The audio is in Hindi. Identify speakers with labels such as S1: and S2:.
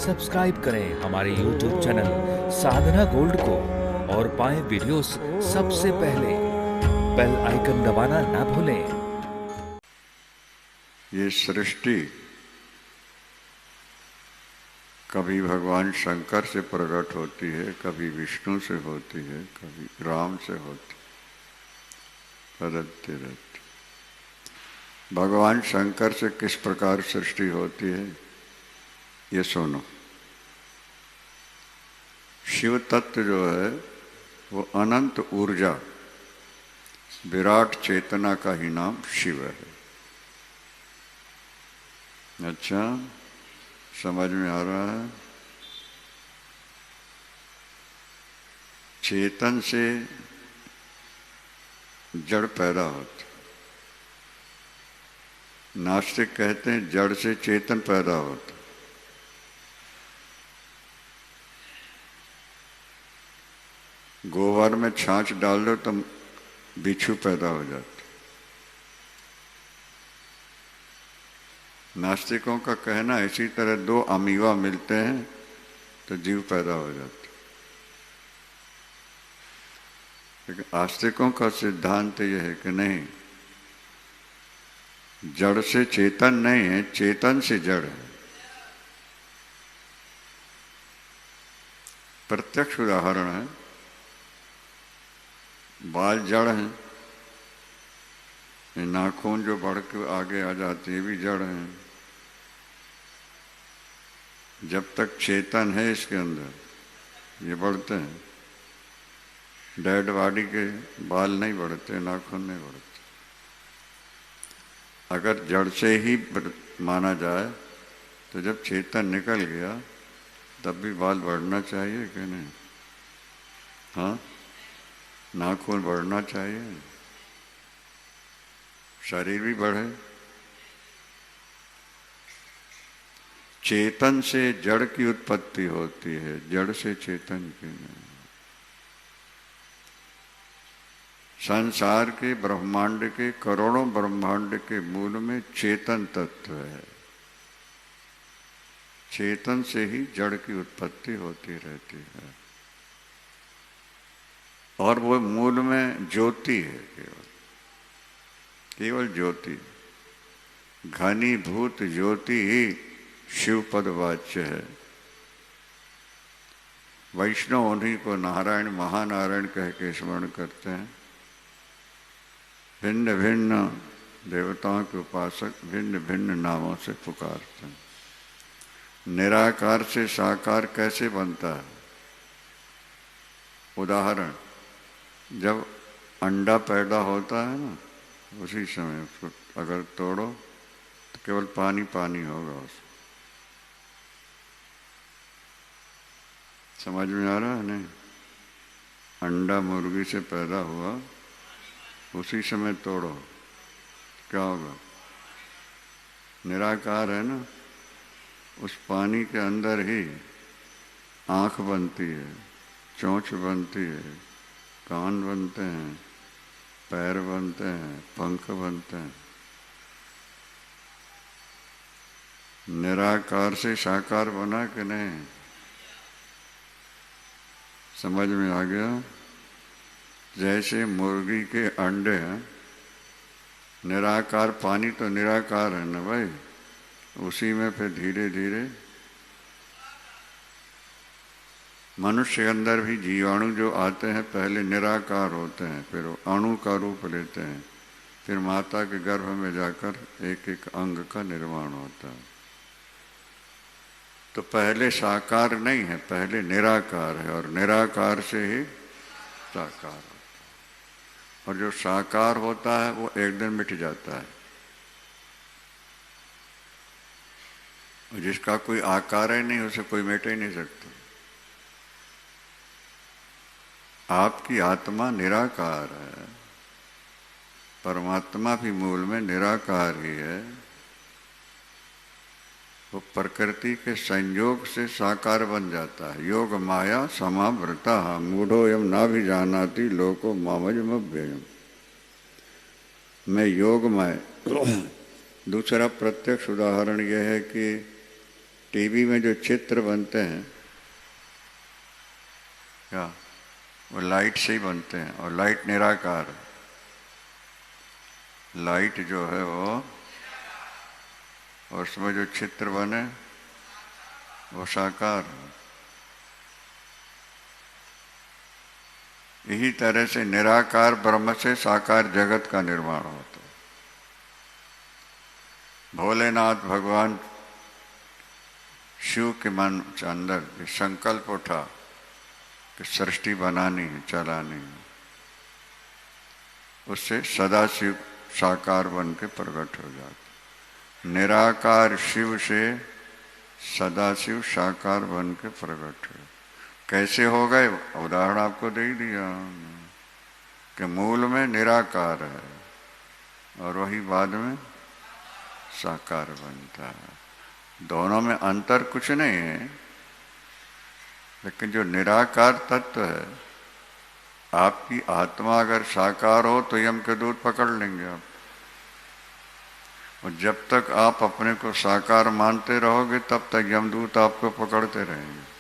S1: सब्सक्राइब करें हमारे YouTube चैनल साधना गोल्ड को और पाएं वीडियोस सबसे पहले। बेल आइकन दबाना ना भूलें।
S2: ये सृष्टि कभी भगवान शंकर से प्रकट होती है, कभी विष्णु से होती है, कभी राम से होती है, बदलती रहती। भगवान शंकर से किस प्रकार सृष्टि होती है ये सुनो। शिव तत्व जो है वो अनंत ऊर्जा विराट चेतना का ही नाम शिव है। अच्छा, समझ में आ रहा है? चेतन से जड़ पैदा होती। नास्तिक कहते हैं जड़ से चेतन पैदा होता। गोबर में छाछ डाल दो तो बिच्छू पैदा हो जाता। नास्तिकों का कहना इसी तरह दो अमीवा मिलते हैं तो जीव पैदा हो जाता। लेकिन आस्तिकों का सिद्धांत यह है कि नहीं, जड़ से चेतन नहीं है, चेतन से जड़ है। प्रत्यक्ष उदाहरण है, बाल जड़ हैं, ये नाखून जो बढ़ के आगे आ जाते हैं भी जड़ हैं। जब तक चेतन है इसके अंदर ये बढ़ते हैं। डेड बॉडी के बाल नहीं बढ़ते, नाखून नहीं बढ़ते। अगर जड़ से ही माना जाए तो जब चेतन निकल गया तब भी बाल बढ़ना चाहिए कि नहीं? हाँ, नाखून बढ़ना चाहिए, शरीर भी बढ़े। चेतन से जड़ की उत्पत्ति होती है, जड़ से चेतन की नहीं। संसार के ब्रह्मांड के करोड़ों ब्रह्मांड के मूल में चेतन तत्व है। चेतन से ही जड़ की उत्पत्ति होती रहती है। और वो मूल में ज्योति है, केवल ज्योति। घनीभूत ज्योति ही शिव पद वाच्य है। वैष्णव उन्हीं को नारायण महानारायण कह के स्मरण करते हैं। भिन्न भिन्न देवताओं के उपासक भिन्न भिन्न नामों से पुकारते हैं। निराकार से साकार कैसे बनता है? उदाहरण, जब अंडा पैदा होता है ना, उसी समय उसको अगर तोड़ो तो केवल पानी पानी होगा उसमें। समझ में आ रहा है नहीं? अंडा मुर्गी से पैदा हुआ, उसी समय तोड़ो क्या होगा? निराकार है ना। उस पानी के अंदर ही आँख बनती है, चोंच बनती है, कान बनते हैं, पैर बनते हैं, पंख बनते हैं। निराकार से साकार बना कि नहीं? समझ में आ गया? जैसे मुर्गी के अंडे हैं, निराकार पानी तो निराकार है ना भाई, उसी में फिर धीरे धीरे मनुष्य के अंदर भी जीवाणु जो आते हैं पहले निराकार होते हैं, फिर वो अणु का रूप लेते हैं, फिर माता के गर्भ में जाकर एक एक अंग का निर्माण होता है। तो पहले साकार नहीं है, पहले निराकार है, और निराकार से ही साकार होता है। और जो साकार होता है वो एक दिन मिट जाता है। और जिसका कोई आकार ही नहीं, उसे कोई मिट ही नहीं सकता। आपकी आत्मा निराकार है, परमात्मा भी मूल में निराकार ही है। वो प्रकृति के संयोग से साकार बन जाता है। योग माया समावृता मूढ़ो यम ना भी जानाति लोको मामजम अव्ययम। मैं योगमय। दूसरा प्रत्यक्ष उदाहरण यह है कि टीवी में जो चित्र बनते हैं क्या, वो लाइट से ही बनते हैं, और लाइट निराकार है। लाइट जो है वो, उसमें जो चित्र बने वो साकार है। यही तरह से निराकार ब्रह्म से साकार जगत का निर्माण होता है। भोलेनाथ भगवान शिव के मन के अंदर ये संकल्प उठा कि सृष्टि बनानी है, चलानी है। उससे सदाशिव साकार बन के प्रकट हो जाते। निराकार शिव से सदाशिव साकार बन के प्रकट हो। कैसे हो गए, उदाहरण आपको दे दिया कि मूल में निराकार है और वही बाद में साकार बनता है। दोनों में अंतर कुछ नहीं है, लेकिन जो निराकार तत्व है, आपकी आत्मा अगर साकार हो तो यम के दूत पकड़ लेंगे आप, और जब तक आप अपने को साकार मानते रहोगे तब तक यमदूत आपको पकड़ते रहेंगे।